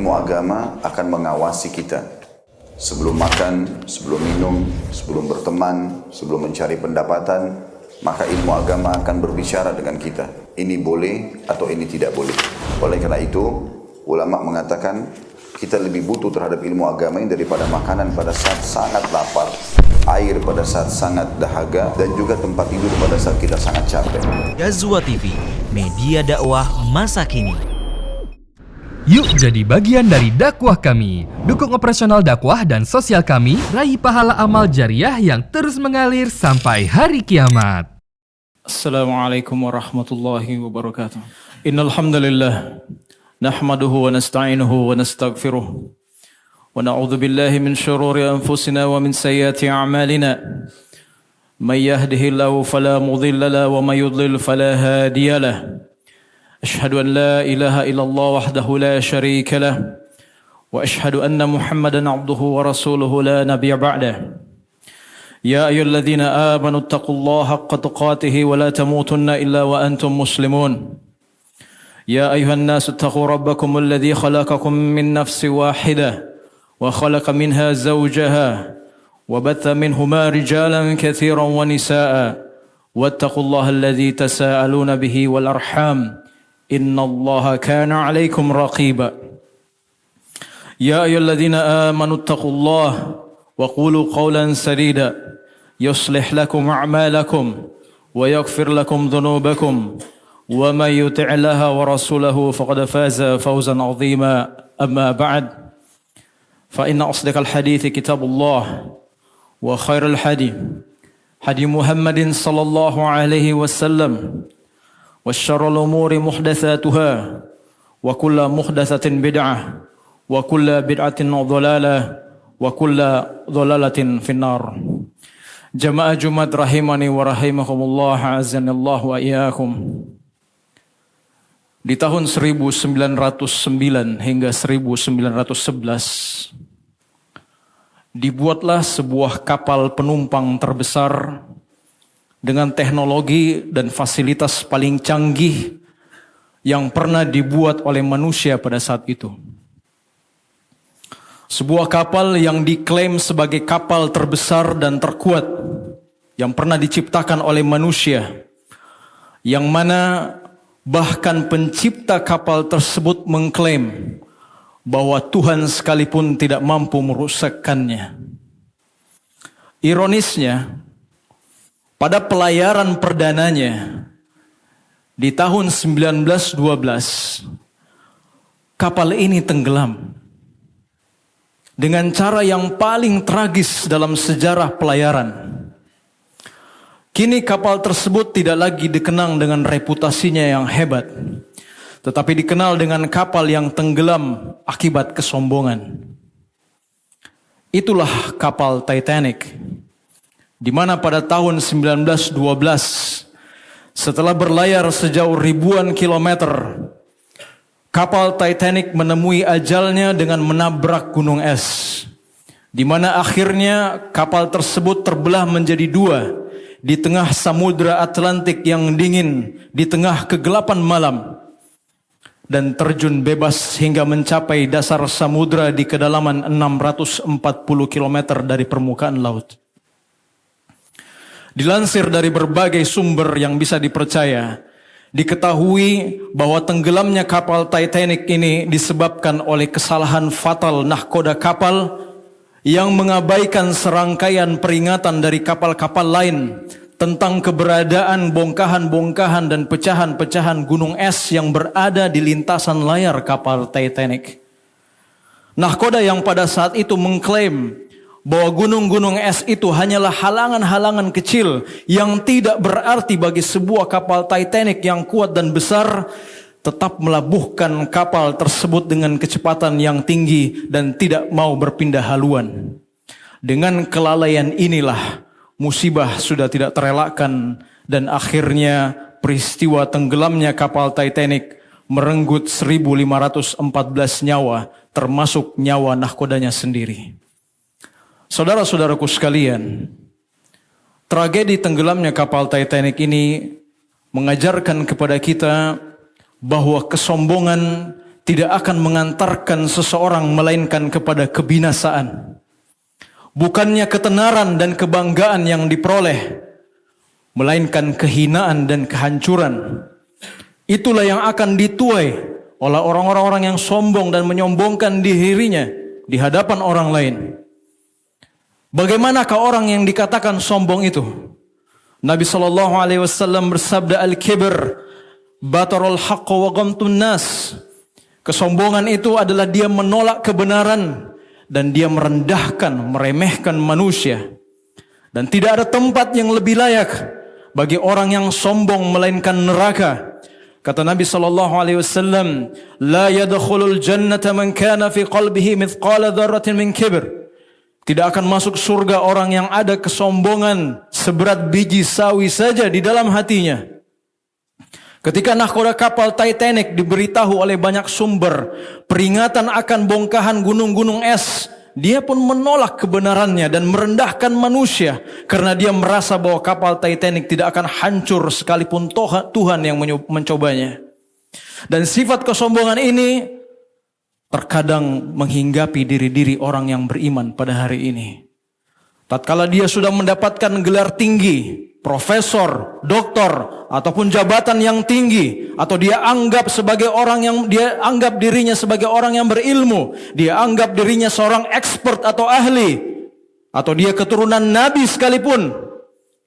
ilmu agama akan mengawasi kita. Sebelum makan, sebelum minum, sebelum berteman, sebelum mencari pendapatan, maka ilmu agama akan berbicara dengan kita. Ini boleh atau ini tidak boleh. Oleh karena itu, ulama mengatakan kita lebih butuh terhadap ilmu agama ini daripada makanan pada saat sangat lapar, air pada saat sangat dahaga, dan juga tempat tidur pada saat kita sangat capek. Ghazwa TV, media dakwah masa kini. Yuk jadi bagian dari dakwah kami. Dukung operasional dakwah dan sosial kami, raih pahala amal jariah yang terus mengalir sampai hari kiamat. Assalamualaikum warahmatullahi wabarakatuh. Innal hamdalillah nahmaduhu wa nasta'inuhu wa nastaghfiruh wa na'udzu billahi min shururi anfusina wa min sayyiati a'malina. May yahdihillahu fala mudilla lahu wa may yudlil fala hadiya lahu. Ashhadu an la ilaha illallah wahdahu la syarika lahu wa ashhadu anna Muhammadan 'abduhu wa rasuluhu la nabiyya ba'dahu. Ya ayyuhalladzina amanu taqullaha haqqa tuqatih wa la tamutunna illa wa antum muslimun. يا أيها الناس اتقوا ربكم الذي خلقكم من نفس واحدة وخلق منها زوجها وبث منهما رجالا كثيرا ونساء واتقوا الله الذي تساءلون به والأرحام إن الله كان عليكم رقيبا يا أيها الذين آمنوا اتقوا الله وقولوا قولا سديدا يصلح لكم أعمالكم ويغفر لكم ذنوبكم وَمَن يُطِعِ اللَّهَ وَرَسُولَهُ فَقَدْ فَازَ فَوْزًا عَظِيمًا أَمَّا بَعْدُ فَإِنَّ أَصْدَقَ الْحَدِيثِ كِتَابُ اللَّهِ وَخَيْرَ الْهَدْيِ هَدْيُ مُحَمَّدٍ صلى الله عليه وسلم وَشَرَّ الْأُمُورِ مُحْدَثَاتُهَا وَكُلَّ مُحْدَثَةٍ بِدْعَةٍ وَكُلَّ بِدْعَةٍ ضَلَالَةٍ وَكُلَّ ضَلَالَةٍ فِي النَّارِ. Jamaah Jumat rahimani wa rahimakumullah, azanillahu wa iyyakum. Di tahun 1909 hingga 1911 dibuatlah sebuah kapal penumpang terbesar dengan teknologi dan fasilitas paling canggih yang pernah dibuat oleh manusia pada saat itu. Sebuah kapal yang diklaim sebagai kapal terbesar dan terkuat yang pernah diciptakan oleh manusia, yang mana bahkan pencipta kapal tersebut mengklaim bahwa Tuhan sekalipun tidak mampu merusakkannya. Ironisnya, pada pelayaran perdananya di tahun 1912, kapal ini tenggelam dengan cara yang paling tragis dalam sejarah pelayaran. Kini kapal tersebut tidak lagi dikenang dengan reputasinya yang hebat, tetapi dikenal dengan kapal yang tenggelam akibat kesombongan. Itulah kapal Titanic, di mana pada tahun 1912, setelah berlayar sejauh ribuan kilometer, kapal Titanic menemui ajalnya dengan menabrak gunung es, di mana akhirnya kapal tersebut terbelah menjadi dua di tengah samudra Atlantik yang dingin, di tengah kegelapan malam, dan terjun bebas hingga mencapai dasar samudra di kedalaman 640 km dari permukaan laut. Dilansir dari berbagai sumber yang bisa dipercaya, diketahui bahwa tenggelamnya kapal Titanic ini disebabkan oleh kesalahan fatal nahkoda kapal yang mengabaikan serangkaian peringatan dari kapal-kapal lain tentang keberadaan bongkahan-bongkahan dan pecahan-pecahan gunung es yang berada di lintasan layar kapal Titanic. Nahkoda yang pada saat itu mengklaim bahwa gunung-gunung es itu hanyalah halangan-halangan kecil yang tidak berarti bagi sebuah kapal Titanic yang kuat dan besar, tetap melabuhkan kapal tersebut dengan kecepatan yang tinggi dan tidak mau berpindah haluan. Dengan kelalaian inilah musibah sudah tidak terelakkan, dan akhirnya peristiwa tenggelamnya kapal Titanic merenggut 1.514 nyawa, termasuk nyawa nahkodanya sendiri. Saudara-saudaraku sekalian, tragedi tenggelamnya kapal Titanic ini mengajarkan kepada kita bahwa kesombongan tidak akan mengantarkan seseorang melainkan kepada kebinasaan. Bukannya ketenaran dan kebanggaan yang diperoleh, melainkan kehinaan dan kehancuran. Itulah yang akan dituai oleh orang-orang yang sombong dan menyombongkan dirinya di hadapan orang lain. Bagaimanakah orang yang dikatakan sombong itu? Nabi SAW bersabda, Al-kibr batarul haqqa wa ghamtun nas. Kesombongan itu adalah dia menolak kebenaran dan dia merendahkan, meremehkan manusia. Dan tidak ada tempat yang lebih layak bagi orang yang sombong melainkan neraka. Kata Nabi SAW, la yadkhulul jannata man kana fi qalbihi mithqala dzarratin min kibr. Tidak akan masuk surga orang yang ada kesombongan seberat biji sawi saja di dalam hatinya. Ketika nahkoda kapal Titanic diberitahu oleh banyak sumber peringatan akan bongkahan gunung-gunung es, dia pun menolak kebenarannya dan merendahkan manusia karena dia merasa bahwa kapal Titanic tidak akan hancur sekalipun Tuhan yang mencobanya. Dan sifat kesombongan ini terkadang menghinggapi diri-diri orang yang beriman pada hari ini. Tatkala dia sudah mendapatkan gelar tinggi, profesor, doktor, ataupun jabatan yang tinggi, atau dia anggap sebagai orang yang dia anggap dirinya sebagai orang yang berilmu, dia anggap dirinya seorang expert atau ahli, atau dia keturunan nabi sekalipun,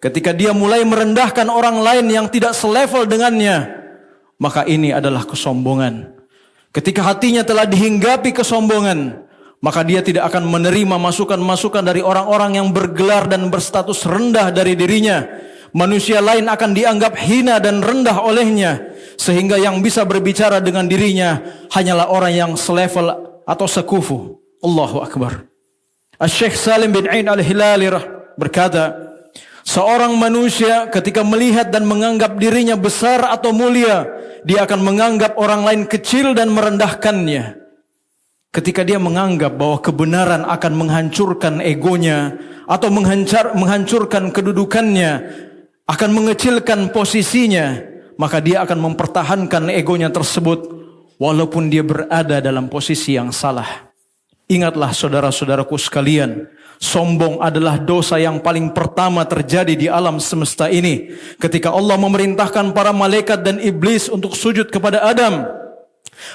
ketika dia mulai merendahkan orang lain yang tidak selevel dengannya, maka ini adalah kesombongan. Ketika hatinya telah dihinggapi kesombongan, maka dia tidak akan menerima masukan-masukan dari orang-orang yang bergelar dan berstatus rendah dari dirinya. Manusia lain akan dianggap hina dan rendah olehnya, sehingga yang bisa berbicara dengan dirinya hanyalah orang yang selevel atau sekufu. Allahu Akbar. Syekh Salim bin Ain al-Hilali berkata, seorang manusia ketika melihat dan menganggap dirinya besar atau mulia, dia akan menganggap orang lain kecil dan merendahkannya. Ketika dia menganggap bahwa kebenaran akan menghancurkan egonya atau menghancurkan kedudukannya, akan mengecilkan posisinya, maka dia akan mempertahankan egonya tersebut walaupun dia berada dalam posisi yang salah. Ingatlah saudara-saudaraku sekalian, sombong adalah dosa yang paling pertama terjadi di alam semesta ini. Ketika Allah memerintahkan para malaikat dan iblis untuk sujud kepada Adam,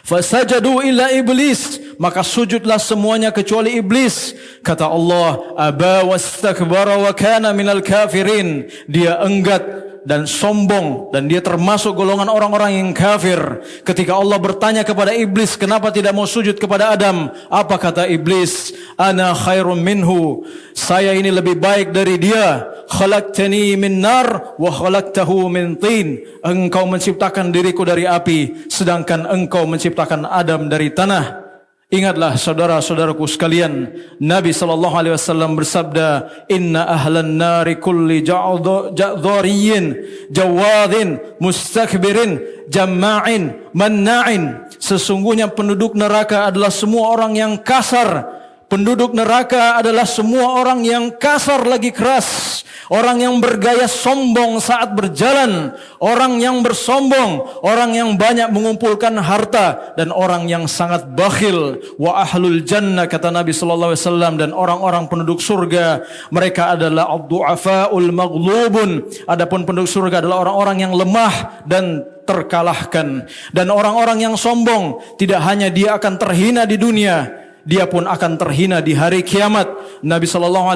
fasajadu illa iblis, maka sujudlah semuanya kecuali iblis. Kata Allah, aba wastakbara wa kana minal kafirin. Dia enggan dan sombong dan dia termasuk golongan orang-orang yang kafir. Ketika Allah bertanya kepada iblis, kenapa tidak mau sujud kepada Adam? Apa kata iblis? Ana khairum minhu. Saya ini lebih baik dari dia. Khalaqtani min nar wa khalaqtahu min tin. Engkau menciptakan diriku dari api, sedangkan engkau menciptakan Adam dari tanah. Ingatlah saudara-saudaraku sekalian, Nabi SAW bersabda, Inna ahlan nari kulli ja'dhariyin, jawadhin, mustakbirin, jamma'in, manna'in. Sesungguhnya penduduk neraka adalah semua orang yang kasar. Penduduk neraka adalah semua orang yang kasar lagi keras. Orang yang bergaya sombong saat berjalan, orang yang bersombong, orang yang banyak mengumpulkan harta, dan orang yang sangat bakhil. Wa ahlul jannah, kata Nabi SAW, dan orang-orang penduduk surga, mereka adalah ad-du'afaul maghlubun. Adapun penduduk surga adalah orang-orang yang lemah dan terkalahkan. Dan orang-orang yang sombong, tidak hanya dia akan terhina di dunia, dia pun akan terhina di hari kiamat. Nabi SAW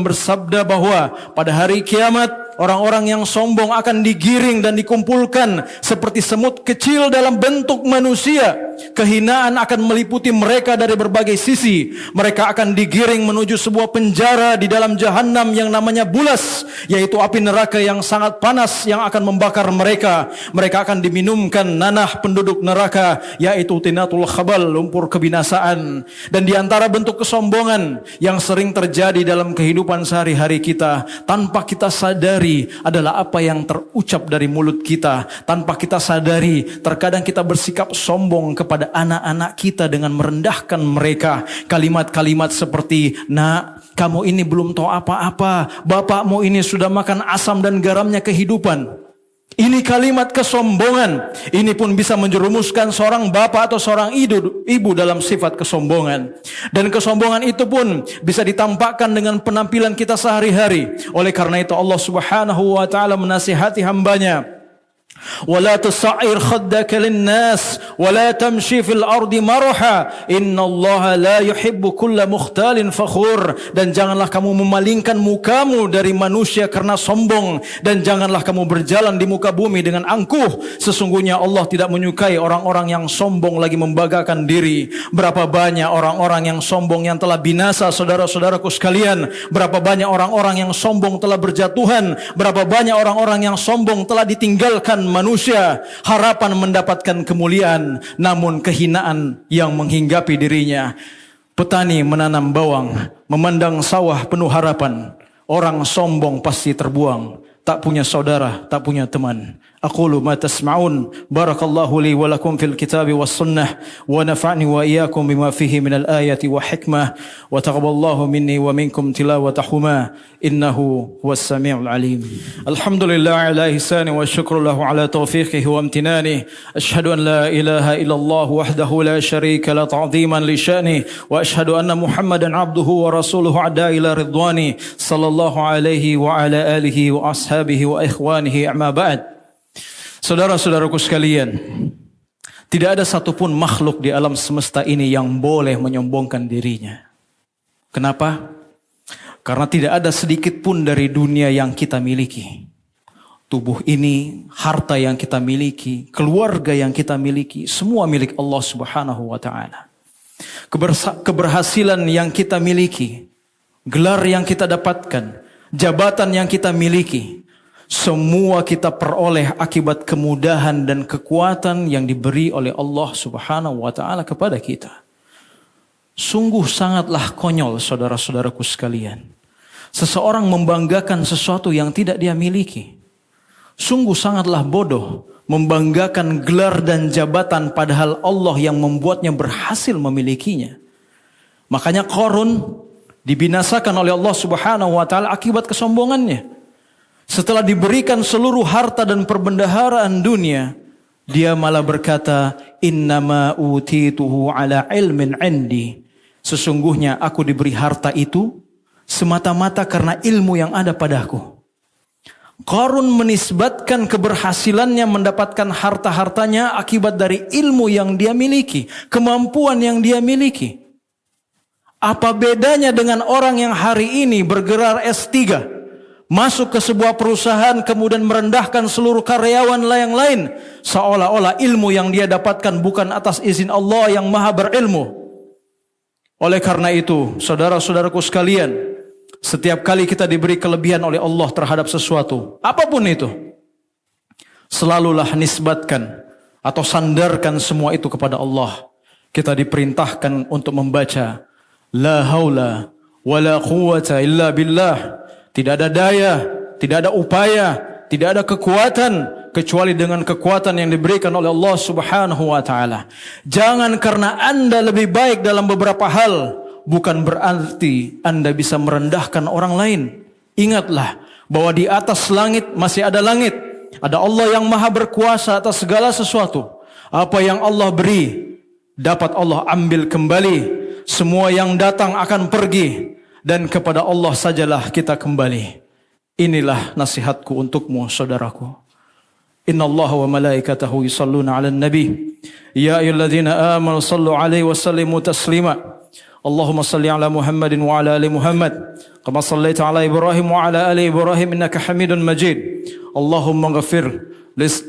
bersabda bahwa pada hari kiamat orang-orang yang sombong akan digiring dan dikumpulkan seperti semut kecil dalam bentuk manusia. Kehinaan akan meliputi mereka dari berbagai sisi. Mereka akan digiring menuju sebuah penjara di dalam jahanam yang namanya bulas, yaitu api neraka yang sangat panas yang akan membakar mereka. Mereka akan diminumkan nanah penduduk neraka, yaitu tinatul khabal, lumpur kebinasaan. Dan di antara bentuk kesombongan yang sering terjadi dalam kehidupan sehari-hari kita, tanpa kita sadari, adalah apa yang terucap dari mulut kita. Tanpa kita sadari, terkadang kita bersikap sombong kepada anak-anak kita dengan merendahkan mereka. Kalimat-kalimat seperti, nak, kamu ini belum tahu apa-apa, bapakmu ini sudah makan asam dan garamnya kehidupan. Ini kalimat kesombongan. Ini pun bisa menjerumuskan seorang bapak atau seorang ibu dalam sifat kesombongan. Dan kesombongan itu pun bisa ditampakkan dengan penampilan kita sehari-hari. Oleh karena itu Allah Subhanahu wa taala menasihati hambanya, ولا تصعر خدك للناس ولا تمشي في الأرض مرحا إن الله لا يحب كل مختال فخور. Dan janganlah kamu memalingkan mukamu dari manusia karena sombong, dan janganlah kamu berjalan di muka bumi dengan angkuh. Sesungguhnya Allah tidak menyukai orang-orang yang sombong lagi membanggakan diri. Berapa banyak orang-orang yang sombong yang telah binasa, saudara-saudaraku sekalian. Berapa banyak orang-orang yang sombong telah berjatuhan. Berapa banyak orang-orang yang sombong telah ditinggalkan manusia, harapan mendapatkan kemuliaan, namun kehinaan yang menghinggapi dirinya. Petani menanam bawang, memandang sawah penuh harapan. Orang sombong pasti terbuang, tak punya saudara, tak punya teman. Aqulu ma tasma'un. Barakallahu li wa lakum fil kitabi was sunnah, wa nafa'ni wa iyyakum bima fihi minal ayati wa hikmah, wa taqabbalallahu minni wa minkum tilawatahuma innahu huwas samiul alim. Alhamdulillah ala ihsani wa syukru lahu ala tawfiqihi wa amtinani. Ashhadu an la ilaha illallah wahdahu la syarika la ta'ziman li sya'ni, wa ashhadu anna Muhammadan abduhu wa rasuluhu ada ila ridwani sallallahu alaihi wa ala alihi wa ashabihi wa ikhwanihi amma ba'd. Saudara-saudaraku sekalian, tidak ada satupun makhluk di alam semesta ini yang boleh menyombongkan dirinya. Kenapa? Karena tidak ada sedikit pun dari dunia yang kita miliki. Tubuh ini, harta yang kita miliki, keluarga yang kita miliki, semua milik Allah Subhanahu wa taala. Keberhasilan yang kita miliki, gelar yang kita dapatkan, jabatan yang kita miliki, semua kita peroleh akibat kemudahan dan kekuatan yang diberi oleh Allah Subhanahu wa taala kepada kita. Sungguh sangatlah konyol, saudara-saudaraku sekalian, seseorang membanggakan sesuatu yang tidak dia miliki. Sungguh sangatlah bodoh membanggakan gelar dan jabatan padahal Allah yang membuatnya berhasil memilikinya. Makanya Qarun dibinasakan oleh Allah Subhanahu wa taala akibat kesombongannya. Setelah diberikan seluruh harta dan perbendaharaan dunia, dia malah berkata, innama utituhu ala ilmin indi. Sesungguhnya aku diberi harta itu semata-mata karena ilmu yang ada padaku. Qarun menisbatkan keberhasilannya mendapatkan harta-hartanya akibat dari ilmu yang dia miliki, kemampuan yang dia miliki. Apa bedanya dengan orang yang hari ini bergelar S3, masuk ke sebuah perusahaan kemudian merendahkan seluruh karyawan yang lain, seolah-olah ilmu yang dia dapatkan bukan atas izin Allah yang maha berilmu. Oleh karena itu, saudara-saudaraku sekalian, setiap kali kita diberi kelebihan oleh Allah terhadap sesuatu, apapun itu, selalulah nisbatkan atau sandarkan semua itu kepada Allah. Kita diperintahkan untuk membaca la haula wala quwwata illa billah. Tidak ada daya, tidak ada upaya, tidak ada kekuatan kecuali dengan kekuatan yang diberikan oleh Allah Subhanahu wa taala. Jangan karena Anda lebih baik dalam beberapa hal, bukan berarti Anda bisa merendahkan orang lain. Ingatlah bahwa di atas langit masih ada langit. Ada Allah yang maha berkuasa atas segala sesuatu. Apa yang Allah beri, dapat Allah ambil kembali. Semua yang datang akan pergi. Dan kepada Allah sajalah kita kembali. Inilah nasihatku untukmu, saudaraku. Inna Allah wa malaikatahu yusalluna ala nabi. Ya ayyuhalladzina amanu sallu alaihi wa sallimu taslima. Allahumma salli ala Muhammadin wa ala ali Muhammad. Kama sallaita ala Ibrahim wa ala ali Ibrahim innaka hamidun majid. Allahumma ghafir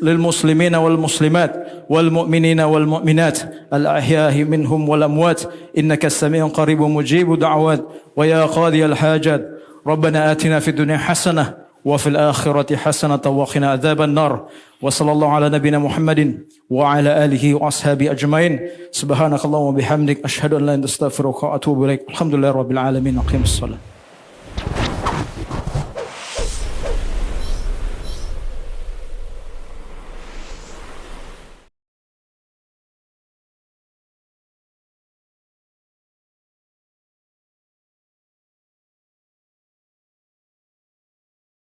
للمسلمين والمسلمات والمؤمنين والمؤمنات الأحياء منهم والأموات إنك السميع قريب مجيب دعوات ويا قاضي الحاجات ربنا آتنا في الدنيا حسنة وفي الآخرة حسنة وقنا عذاب النار وصلى الله على نبينا محمد وعلى آله وأصحابه أجمعين سبحانك اللهم وبحمدك أشهد أن لا إله إلا أنت أستغفرك وأتوب إليك الحمد لله رب العالمين أقيم الصلاة.